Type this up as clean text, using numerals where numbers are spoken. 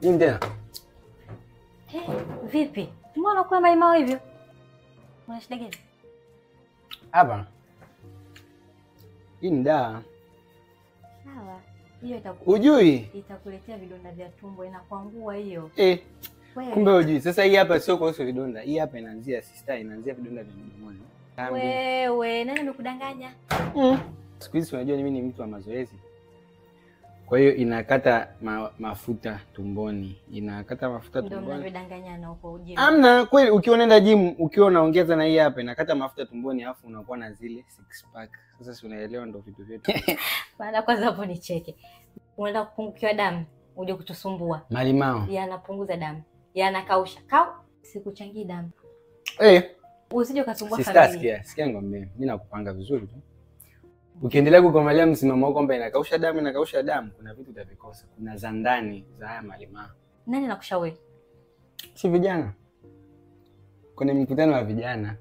Nini tena? Vipi? Mbona unakula malimao hivyo? Una shida gani? Hapa. Hii ni dawa. Sawa. Hiyo itakuletea vidonda vya tumbo, inakuangua hiyo. Kumbe hujui. Sasa hii hapa sio kuhusu vidonda. Hii hapa inaanzia sister, inaanzia vidonda vya mdomoni. Wewe, nani amekudanganya? Siku hizi unajua mimi ni mtu wa mazoezi. Kwa hiyo inakata mafuta tumboni. Inakata mafuta tumboni. Ndio mnadanganyana huko gym. Amna, kweli ukiwa unaenda gym, ukiwa unaongeza na hii hapa inakata mafuta tumboni alafu unakuwa na zile six pack. Sasa si unaelewa ndio vitu vyetu. Baada kwanza hapo nicheke. Unaenda kupungukiwa damu, uje kutusumbua. Malimao. Yanapunguza damu. Yanakausha. Sikuchangii damu. Usije ukasumbua familia. Sikia ngombe. Mimi nakupanga vizuri tu. Ukiendelea kukomalia msimamo wako kwamba inakausha damu, kuna vitu utavikosa. Kuna za ndani za haya malimao. Nani anakushauri? Si vijana. Kuna mikutano ya vijana.